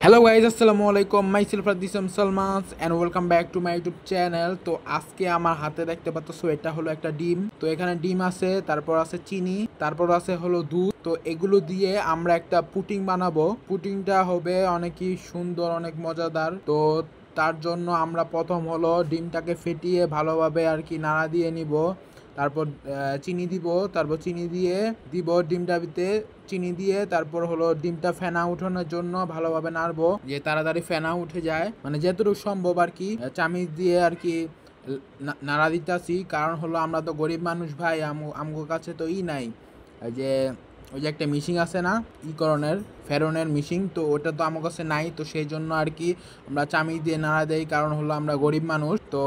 Hello guys, আসসালামু আলাইকুম। Myself দিসম সালমাস and welcome back to my YouTube channel. তো আজকে আমার হাতে দেখতে পাচ্ছ, এটা হলো একটা ডিম। তো এখানে ডিম আছে, তারপর আছে চিনি, তারপর আছে হলো দুধ। তো এগুলো দিয়ে আমরা একটা পুটিং বানাবো। পুটিংটা হবে অনেকই সুন্দর, অনেক মজাদার। তো তার জন্য আমরা প্রথম হলো ডিমটাকে ফেটিয়ে ভালোভাবে আর কি নাড়া দিয়ে নিব। তারপর চিনি দিব, তারপর চিনি দিয়ে দিব ডিমটাতে চিনি দিয়ে, তারপর হলো ডিমটা ফেনা উঠানোর জন্য ভালোভাবে নাড়বো, যে তাড়াতাড়ি ফেনা উঠে যায়, মানে যতটুকু সম্ভব আর কি চামিচ দিয়ে আর কি নাড়া দিতেছি। কারণ হলো আমরা তো গরিব মানুষ ভাই, আমগোর কাছে তো নাই যে ওই যে একটা মিশিং আছে না, করণের ফেরনের মিশিং, তো ওটা তো আমার কাছে নাই। তো সেই জন্য আর কি আমরা চামিচ দিয়ে নাড়া দেই, কারণ হলো আমরা গরিব মানুষ। তো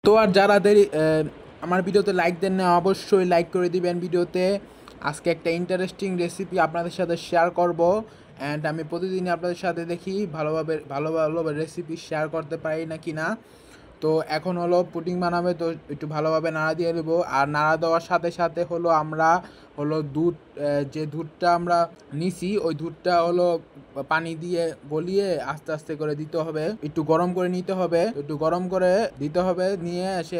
তো আর যারা আমার ভিডিওতে লাইক দেন না, অবশ্যই লাইক করে দিবেন ভিডিওতে। আজকে একটা ইন্টারেস্টিং রেসিপি আপনাদের সাথে শেয়ার করব, অ্যান্ড আমি প্রতিদিনই আপনাদের সাথে দেখি ভালোভাবে ভালো ভালো রেসিপি শেয়ার করতে পারি না কি না। তো এখন হলো পুডিং বানাবে, তো একটু ভালোভাবে নাড়া দিয়ে দেবো। আর নাড়া দেওয়ার সাথে সাথে হলো আমরা হলো দুধ, যে দুধটা আমরা নিছি ওই দুধটা হলো পানি দিয়ে গলিয়ে আস্তে আস্তে করে দিতে হবে, একটু গরম করে নিতে হবে, একটু গরম করে দিতে হবে, নিয়ে এসে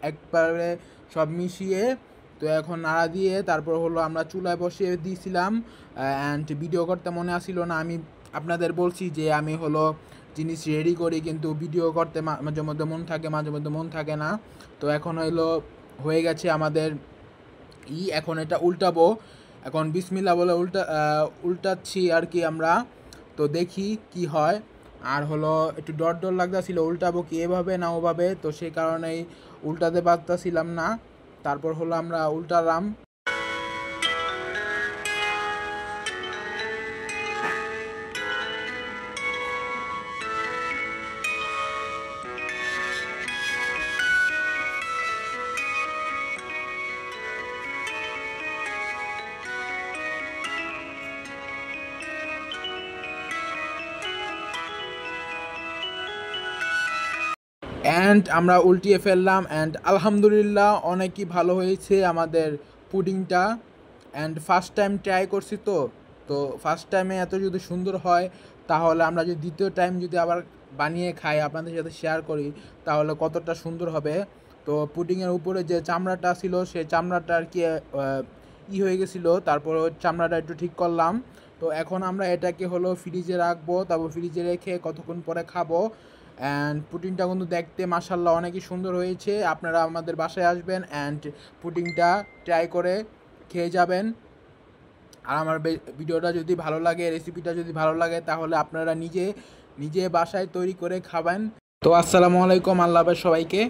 একবারে সব মিশিয়ে তো এখন নাড়া দিয়ে তারপর হলো আমরা চুলায় বসিয়ে দিয়েছিলাম। অ্যান্ড ভিডিও করতে মনে আসছিল না, আমি আপনাদের বলছি যে আমি হলো জিনিস রেডি করি, কিন্তু ভিডিও করতে মাঝে মধ্যে মন থাকে, মাঝে মধ্যে মন থাকে না। তো এখন হলো হয়ে গেছে আমাদের এখন এটা উল্টাবো। এখন বিসমিল্লাহ বলে উল্টাচ্ছি আর কি আমরা। তো দেখি কি হয়। আর হলো একটু ডর ডর লাগতেছিল, উল্টাবো কি এভাবে না ওভাবে, তো সেই কারণেই উল্টাতে পারতাছিলাম না। তারপর হলো আমরা উল্টালাম। অ্যান্ড আমরা উল্টিয়ে ফেললাম, অ্যান্ড আলহামদুলিল্লাহ অনেকই ভালো হয়েছে আমাদের পুডিংটা। অ্যান্ড ফার্স্ট টাইম ট্রাই করছি, তো তো ফার্স্ট টাইমে এত যদি সুন্দর হয়, তাহলে আমরা যদি দ্বিতীয় টাইম যদি আবার বানিয়ে খাই, আপনাদের সাথে শেয়ার করি, তাহলে কতটা সুন্দর হবে। তো পুডিংয়ের উপরে যে চামড়াটা ছিল, সেই চামড়াটা আর কি হয়ে গেছিলো, তারপর ওই চামড়াটা একটু ঠিক করলাম। তো এখন আমরা এটাকে হলো ফ্রিজে রাখবো, তারপর ফ্রিজে রেখে কতক্ষণ পরে খাবো। অ্যান্ড পুডিংটা কিন্তু দেখতে মাশাআল্লাহ অনেকই সুন্দর হয়েছে। আপনারা আমাদের বাসায় আসবেন অ্যান্ড পুডিংটা ট্রাই করে খেয়ে যাবেন। আর আমার ভিডিওটা যদি ভালো লাগে, রেসিপিটা যদি ভালো লাগে, তাহলে আপনারা নিজে নিজে বাসায় তৈরি করে খাবেন। তো আসসালামু আলাইকুম, আল্লাহ হাফেজ সবাইকে।